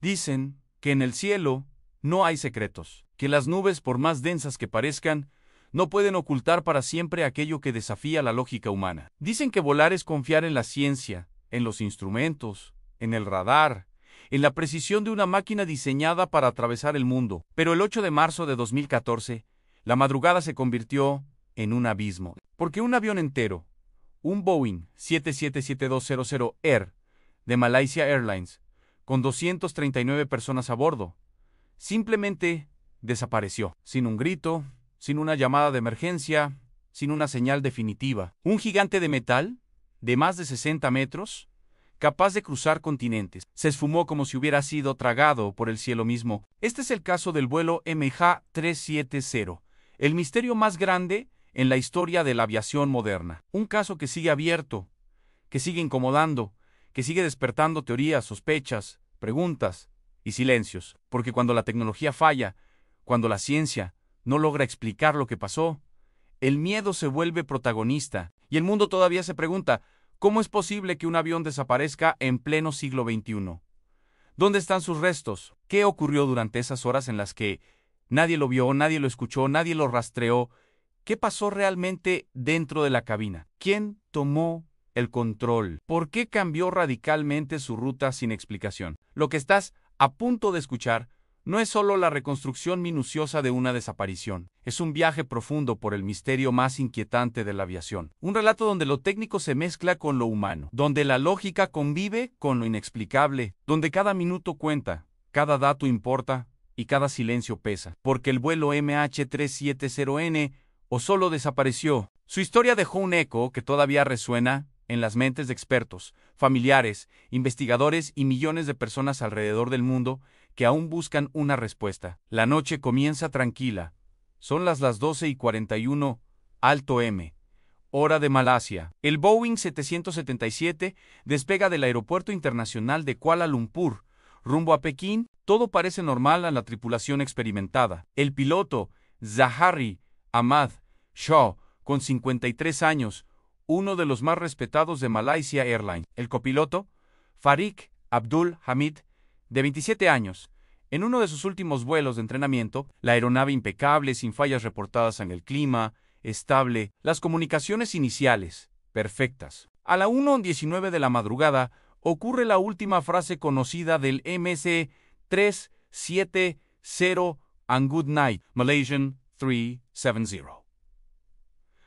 Dicen que en el cielo no hay secretos, que las nubes, por más densas que parezcan, no pueden ocultar para siempre aquello que desafía la lógica humana. Dicen que volar es confiar en la ciencia, en los instrumentos, en el radar, en la precisión de una máquina diseñada para atravesar el mundo. Pero el 8 de marzo de 2014, la madrugada se convirtió en un abismo, porque un avión entero, un Boeing 777-200 Air de Malaysia Airlines, con 239 personas a bordo, simplemente desapareció, sin un grito, sin una llamada de emergencia, sin una señal definitiva. Un gigante de metal, de más de 60 metros, capaz de cruzar continentes, se esfumó como si hubiera sido tragado por el cielo mismo. Este es el caso del vuelo MH370, el misterio más grande en la historia de la aviación moderna. Un caso que sigue abierto, que sigue incomodando, que sigue despertando teorías, sospechas, preguntas y silencios. Porque cuando la tecnología falla, cuando la ciencia no logra explicar lo que pasó, el miedo se vuelve protagonista y el mundo todavía se pregunta, ¿cómo es posible que un avión desaparezca en pleno siglo XXI? ¿Dónde están sus restos? ¿Qué ocurrió durante esas horas en las que nadie lo vio, nadie lo escuchó, nadie lo rastreó? ¿Qué pasó realmente dentro de la cabina? ¿Quién tomó el control? ¿Por qué cambió radicalmente su ruta sin explicación? Lo que estás a punto de escuchar no es solo la reconstrucción minuciosa de una desaparición, es un viaje profundo por el misterio más inquietante de la aviación. Un relato donde lo técnico se mezcla con lo humano, donde la lógica convive con lo inexplicable, donde cada minuto cuenta, cada dato importa y cada silencio pesa. Porque el vuelo MH370N o solo desapareció. Su historia dejó un eco que todavía resuena en las mentes de expertos, familiares, investigadores y millones de personas alrededor del mundo que aún buscan una respuesta. La noche comienza tranquila. Son las 12:41, Alto M, hora de Malasia. El Boeing 777 despega del Aeropuerto Internacional de Kuala Lumpur, rumbo a Pekín. Todo parece normal a la tripulación experimentada. El piloto, Zahari Ahmad Shah, con 53 años, uno de los más respetados de Malaysia Airlines. El copiloto, Farik Abdul Hamid, de 27 años. En uno de sus últimos vuelos de entrenamiento, la aeronave impecable, sin fallas reportadas en el clima, estable, las comunicaciones iniciales, perfectas. A la 1:19 de la madrugada, ocurre la última frase conocida del MC370 and Good Night, Malaysian 370.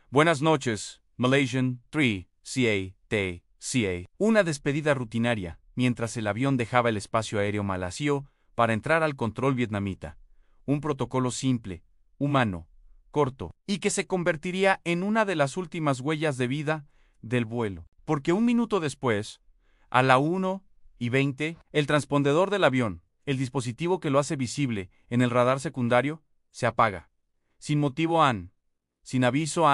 Buenas noches, Malaysian 3CATCA. Una despedida rutinaria, mientras el avión dejaba el espacio aéreo malasio para entrar al control vietnamita. Un protocolo simple, humano, corto, y que se convertiría en una de las últimas huellas de vida del vuelo. Porque un minuto después, a la 1:20, el transpondedor del avión, el dispositivo que lo hace visible en el radar secundario, se apaga. Sin motivo sin aviso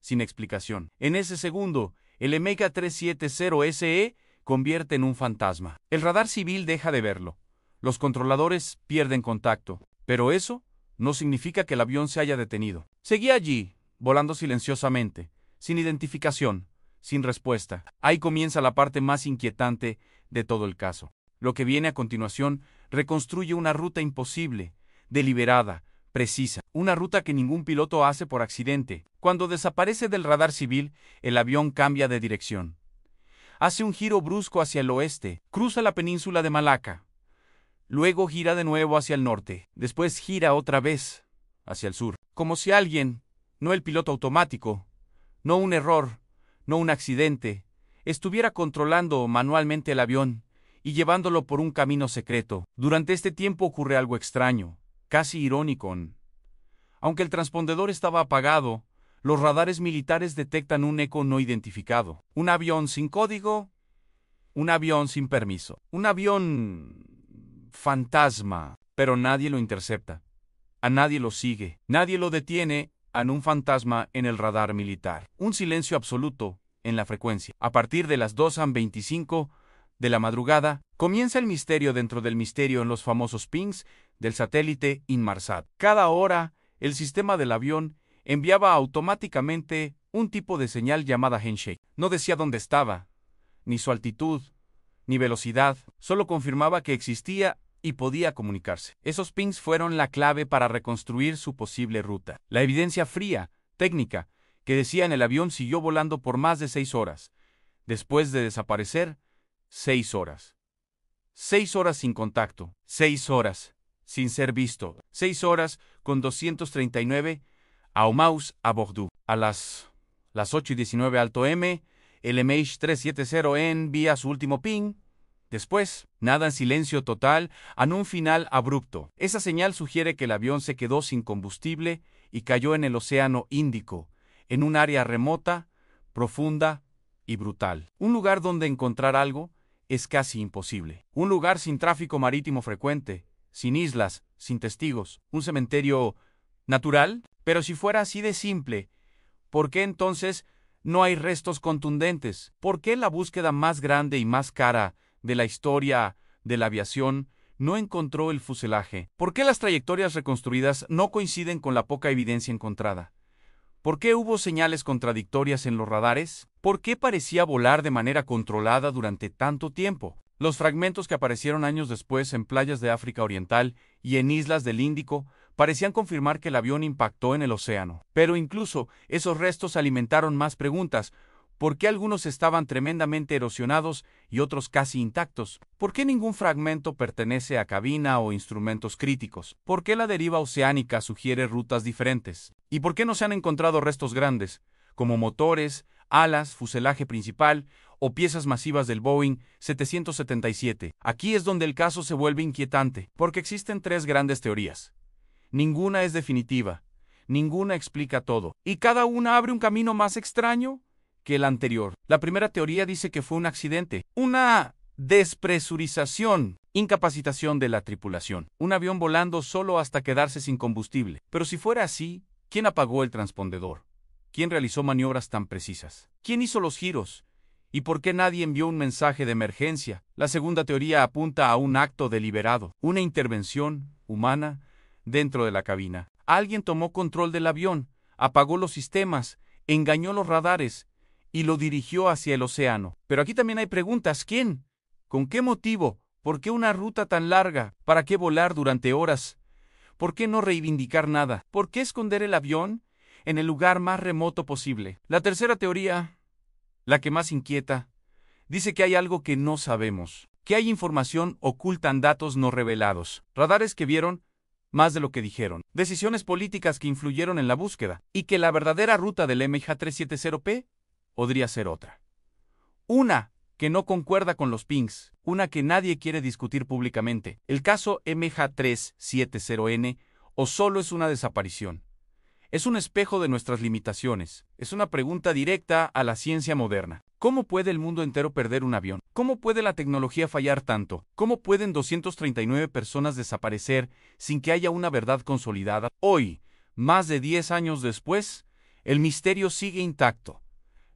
sin explicación. En ese segundo, el MH370SE convierte en un fantasma. El radar civil deja de verlo. Los controladores pierden contacto. Pero eso no significa que el avión se haya detenido. Seguía allí, volando silenciosamente, sin identificación, sin respuesta. Ahí comienza la parte más inquietante de todo el caso. Lo que viene a continuación reconstruye una ruta imposible, deliberada, precisa. Una ruta que ningún piloto hace por accidente. Cuando desaparece del radar civil, el avión cambia de dirección. Hace un giro brusco hacia el oeste, cruza la península de Malaca. Luego gira de nuevo hacia el norte. Después gira otra vez hacia el sur. Como si alguien, no el piloto automático, no un error, no un accidente, estuviera controlando manualmente el avión y llevándolo por un camino secreto. Durante este tiempo ocurre algo extraño, casi irónico. Aunque el transpondedor estaba apagado, los radares militares detectan un eco no identificado. Un avión sin código, un avión sin permiso, un avión fantasma, pero nadie lo intercepta. A nadie lo sigue, nadie lo detiene a un fantasma en el radar militar. Un silencio absoluto en la frecuencia. A partir de las 2:25 de la madrugada, comienza el misterio dentro del misterio en los famosos pings del satélite Inmarsat. Cada hora, el sistema del avión enviaba automáticamente un tipo de señal llamada handshake. No decía dónde estaba, ni su altitud, ni velocidad, solo confirmaba que existía y podía comunicarse. Esos pings fueron la clave para reconstruir su posible ruta. La evidencia fría, técnica, que decía en el avión siguió volando por más de 6 horas. Después de desaparecer, 6 horas. 6 horas sin contacto. 6 horas sin ser visto. 6 horas con 239 Aumaus a Bordeaux. A las 8:19 Alto M, el MH370 envía su último ping. Después, nada en silencio total, en un final abrupto. Esa señal sugiere que el avión se quedó sin combustible y cayó en el Océano Índico, en un área remota, profunda y brutal. Un lugar donde encontrar algo es casi imposible. Un lugar sin tráfico marítimo frecuente, sin islas, sin testigos. Un cementerio natural. Pero si fuera así de simple, ¿por qué entonces no hay restos contundentes? ¿Por qué la búsqueda más grande y más cara de la historia de la aviación no encontró el fuselaje? ¿Por qué las trayectorias reconstruidas no coinciden con la poca evidencia encontrada? ¿Por qué hubo señales contradictorias en los radares? ¿Por qué parecía volar de manera controlada durante tanto tiempo? Los fragmentos que aparecieron años después en playas de África Oriental y en islas del Índico parecían confirmar que el avión impactó en el océano. Pero incluso esos restos alimentaron más preguntas. ¿Por qué algunos estaban tremendamente erosionados y otros casi intactos? ¿Por qué ningún fragmento pertenece a cabina o instrumentos críticos? ¿Por qué la deriva oceánica sugiere rutas diferentes? ¿Y por qué no se han encontrado restos grandes, como motores, alas, fuselaje principal o piezas masivas del Boeing 777? Aquí es donde el caso se vuelve inquietante, porque existen 3 grandes teorías. Ninguna es definitiva, ninguna explica todo, y cada una abre un camino más extraño que el anterior. La primera teoría dice que fue un accidente, una despresurización, incapacitación de la tripulación, un avión volando solo hasta quedarse sin combustible. Pero si fuera así, ¿quién apagó el transpondedor? ¿Quién realizó maniobras tan precisas? ¿Quién hizo los giros? ¿Y por qué nadie envió un mensaje de emergencia? La segunda teoría apunta a un acto deliberado, una intervención humana dentro de la cabina. Alguien tomó control del avión, apagó los sistemas, engañó los radares y lo dirigió hacia el océano. Pero aquí también hay preguntas. ¿Quién? ¿Con qué motivo? ¿Por qué una ruta tan larga? ¿Para qué volar durante horas? ¿Por qué no reivindicar nada? ¿Por qué esconder el avión en el lugar más remoto posible? La tercera teoría, la que más inquieta, dice que hay algo que no sabemos, que hay información oculta en datos no revelados, radares que vieron más de lo que dijeron, decisiones políticas que influyeron en la búsqueda, y que la verdadera ruta del MH370P podría ser otra. Una que no concuerda con los pings, una que nadie quiere discutir públicamente. El caso MH370N o solo es una desaparición. Es un espejo de nuestras limitaciones. Es una pregunta directa a la ciencia moderna. ¿Cómo puede el mundo entero perder un avión? ¿Cómo puede la tecnología fallar tanto? ¿Cómo pueden 239 personas desaparecer sin que haya una verdad consolidada? Hoy, más de 10 años después, el misterio sigue intacto.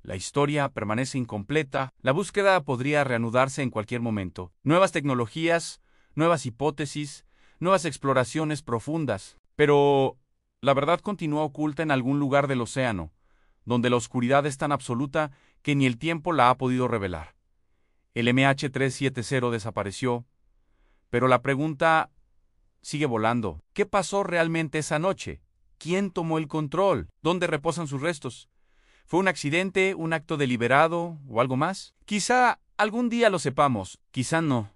La historia permanece incompleta. La búsqueda podría reanudarse en cualquier momento. Nuevas tecnologías, nuevas hipótesis, nuevas exploraciones profundas. Pero la verdad continúa oculta en algún lugar del océano, donde la oscuridad es tan absoluta que ni el tiempo la ha podido revelar. El MH370 desapareció, pero la pregunta sigue volando. ¿Qué pasó realmente esa noche? ¿Quién tomó el control? ¿Dónde reposan sus restos? ¿Fue un accidente, un acto deliberado o algo más? Quizá algún día lo sepamos, quizá no.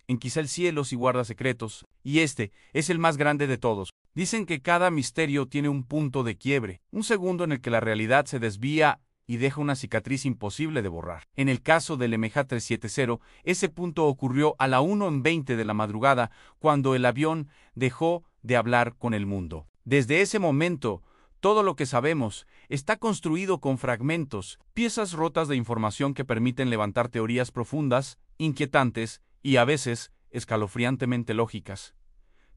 En quizá el cielo sí guarda secretos, y este es el más grande de todos. Dicen que cada misterio tiene un punto de quiebre, un segundo en el que la realidad se desvía y deja una cicatriz imposible de borrar. En el caso del MH370, ese punto ocurrió a la 1:20 de la madrugada, cuando el avión dejó de hablar con el mundo. Desde ese momento, todo lo que sabemos está construido con fragmentos, piezas rotas de información que permiten levantar teorías profundas, inquietantes y a veces escalofriantemente lógicas.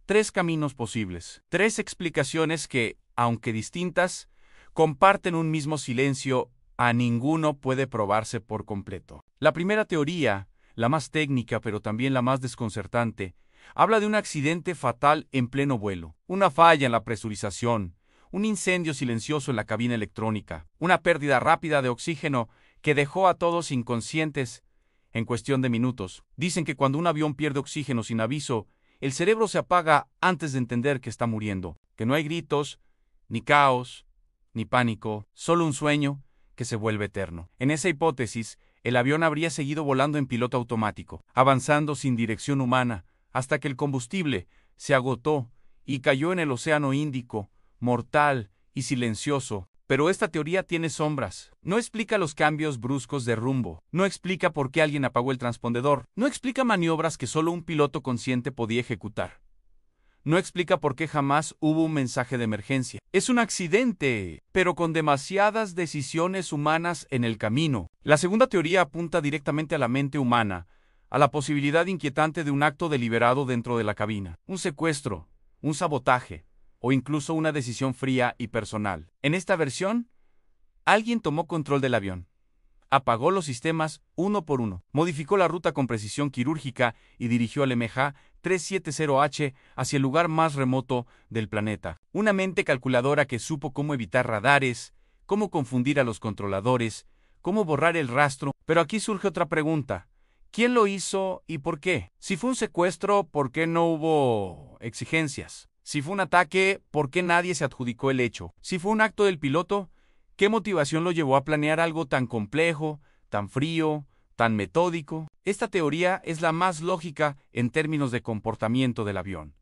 3 caminos posibles, 3 explicaciones que, aunque distintas, comparten un mismo silencio. A ninguno puede probarse por completo. La primera teoría, la más técnica pero también la más desconcertante, habla de un accidente fatal en pleno vuelo, una falla en la presurización, un incendio silencioso en la cabina electrónica, una pérdida rápida de oxígeno que dejó a todos inconscientes en cuestión de minutos. Dicen que cuando un avión pierde oxígeno sin aviso el cerebro se apaga antes de entender que está muriendo, que no hay gritos, ni caos, ni pánico, solo un sueño que se vuelve eterno. En esa hipótesis, el avión habría seguido volando en piloto automático, avanzando sin dirección humana, hasta que el combustible se agotó y cayó en el Océano Índico, mortal y silencioso. Pero esta teoría tiene sombras. No explica los cambios bruscos de rumbo. No explica por qué alguien apagó el transpondedor. No explica maniobras que solo un piloto consciente podía ejecutar. No explica por qué jamás hubo un mensaje de emergencia. Es un accidente, pero con demasiadas decisiones humanas en el camino. La segunda teoría apunta directamente a la mente humana, a la posibilidad inquietante de un acto deliberado dentro de la cabina. Un secuestro, un sabotaje, o incluso una decisión fría y personal. En esta versión, alguien tomó control del avión, apagó los sistemas uno por uno, modificó la ruta con precisión quirúrgica y dirigió al MH370H hacia el lugar más remoto del planeta. Una mente calculadora que supo cómo evitar radares, cómo confundir a los controladores, cómo borrar el rastro. Pero aquí surge otra pregunta. ¿Quién lo hizo y por qué? Si fue un secuestro, ¿por qué no hubo exigencias? Si fue un ataque, ¿por qué nadie se adjudicó el hecho? Si fue un acto del piloto, ¿qué motivación lo llevó a planear algo tan complejo, tan frío, tan metódico? Esta teoría es la más lógica en términos de comportamiento del avión,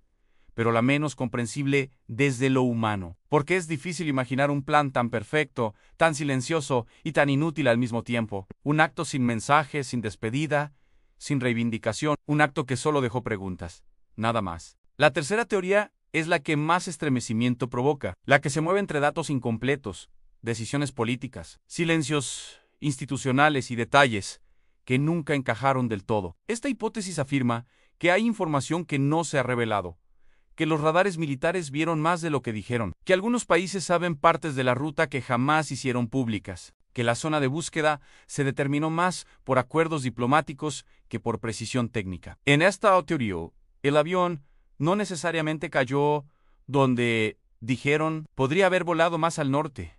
pero la menos comprensible desde lo humano, porque es difícil imaginar un plan tan perfecto, tan silencioso y tan inútil al mismo tiempo. Un acto sin mensaje, sin despedida, sin reivindicación, un acto que solo dejó preguntas, nada más. La tercera teoría es la que más estremecimiento provoca, la que se mueve entre datos incompletos, decisiones políticas, silencios institucionales y detalles que nunca encajaron del todo. Esta hipótesis afirma que hay información que no se ha revelado, que los radares militares vieron más de lo que dijeron, que algunos países saben partes de la ruta que jamás hicieron públicas, que la zona de búsqueda se determinó más por acuerdos diplomáticos que por precisión técnica. En esta teoría, el avión no necesariamente cayó donde dijeron. Podría haber volado más al norte.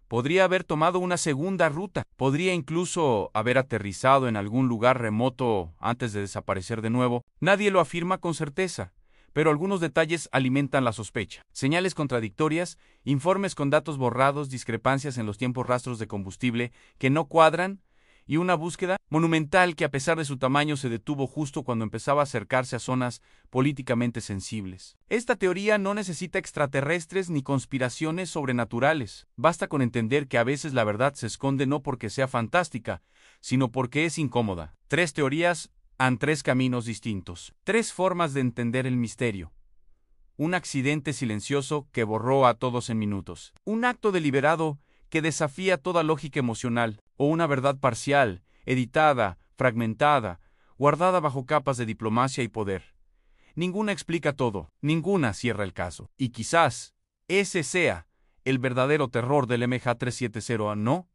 Podría haber tomado una segunda ruta. Podría incluso haber aterrizado en algún lugar remoto antes de desaparecer de nuevo. Nadie lo afirma con certeza, pero algunos detalles alimentan la sospecha. Señales contradictorias, informes con datos borrados, discrepancias en los tiempos rastros de combustible que no cuadran, y una búsqueda monumental que a pesar de su tamaño se detuvo justo cuando empezaba a acercarse a zonas políticamente sensibles. Esta teoría no necesita extraterrestres ni conspiraciones sobrenaturales. Basta con entender que a veces la verdad se esconde no porque sea fantástica, sino porque es incómoda. Tres teorías han tres caminos distintos. Tres formas de entender el misterio. Un accidente silencioso que borró a todos en minutos. Un acto deliberado que desafía toda lógica emocional, o una verdad parcial, editada, fragmentada, guardada bajo capas de diplomacia y poder. Ninguna explica todo, ninguna cierra el caso. Y quizás ese sea el verdadero terror del MH370, no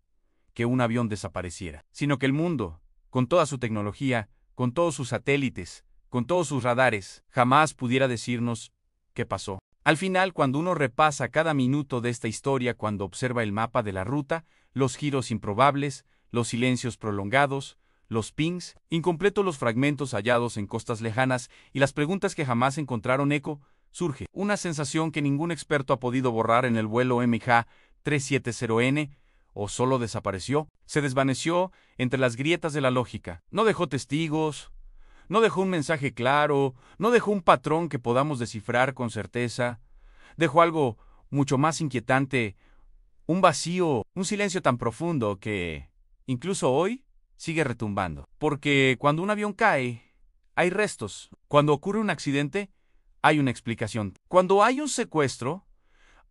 que un avión desapareciera, sino que el mundo, con toda su tecnología, con todos sus satélites, con todos sus radares, jamás pudiera decirnos qué pasó. Al final, cuando uno repasa cada minuto de esta historia, cuando observa el mapa de la ruta, los giros improbables, los silencios prolongados, los pings, incompletos los fragmentos hallados en costas lejanas y las preguntas que jamás encontraron eco, surge una sensación que ningún experto ha podido borrar en el vuelo MH370N, o solo desapareció, se desvaneció entre las grietas de la lógica. No dejó testigos, no dejó un mensaje claro, no dejó un patrón que podamos descifrar con certeza. Dejó algo mucho más inquietante, un vacío, un silencio tan profundo que, incluso hoy, sigue retumbando. Porque cuando un avión cae, hay restos. Cuando ocurre un accidente, hay una explicación. Cuando hay un secuestro,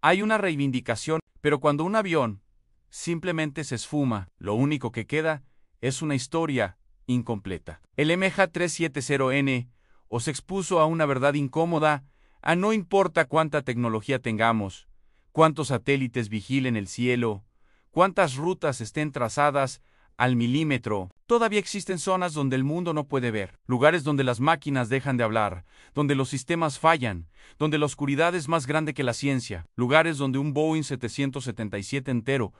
hay una reivindicación. Pero cuando un avión simplemente se esfuma, lo único que queda es una historia incompleta. El MH370N os expuso a una verdad incómoda, a no importa cuánta tecnología tengamos, cuántos satélites vigilen el cielo, cuántas rutas estén trazadas al milímetro, todavía existen zonas donde el mundo no puede ver, lugares donde las máquinas dejan de hablar, donde los sistemas fallan, donde la oscuridad es más grande que la ciencia, lugares donde un Boeing 777 entero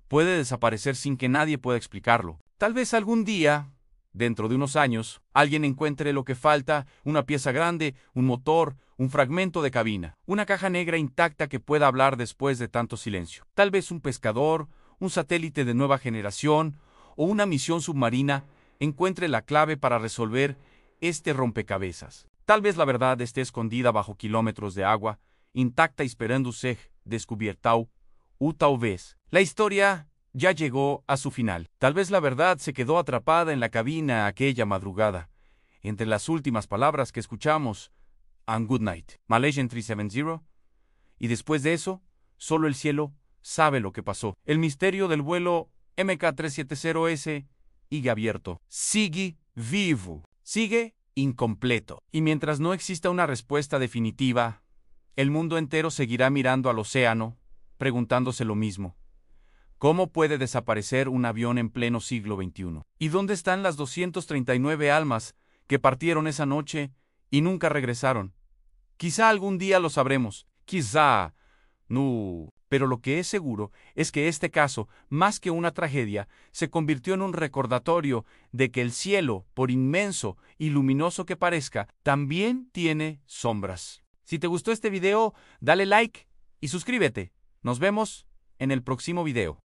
puede desaparecer sin que nadie pueda explicarlo. Tal vez algún día dentro de unos años, alguien encuentre lo que falta, una pieza grande, un motor, un fragmento de cabina, una caja negra intacta que pueda hablar después de tanto silencio. Tal vez un pescador, un satélite de nueva generación o una misión submarina encuentre la clave para resolver este rompecabezas. Tal vez la verdad esté escondida bajo kilómetros de agua, intacta esperando ser descubiertau, u tal vez la historia ya llegó a su final. Tal vez la verdad se quedó atrapada en la cabina aquella madrugada, entre las últimas palabras que escuchamos, and good night, Malaysian 370, y después de eso, solo el cielo sabe lo que pasó. El misterio del vuelo MK370S sigue abierto, sigue vivo, sigue incompleto. Y mientras no exista una respuesta definitiva, el mundo entero seguirá mirando al océano, preguntándose lo mismo. ¿Cómo puede desaparecer un avión en pleno siglo XXI? ¿Y dónde están las 239 almas que partieron esa noche y nunca regresaron? Quizá algún día lo sabremos, quizá no. Pero lo que es seguro es que este caso, más que una tragedia, se convirtió en un recordatorio de que el cielo, por inmenso y luminoso que parezca, también tiene sombras. Si te gustó este video, dale like y suscríbete. Nos vemos en el próximo video.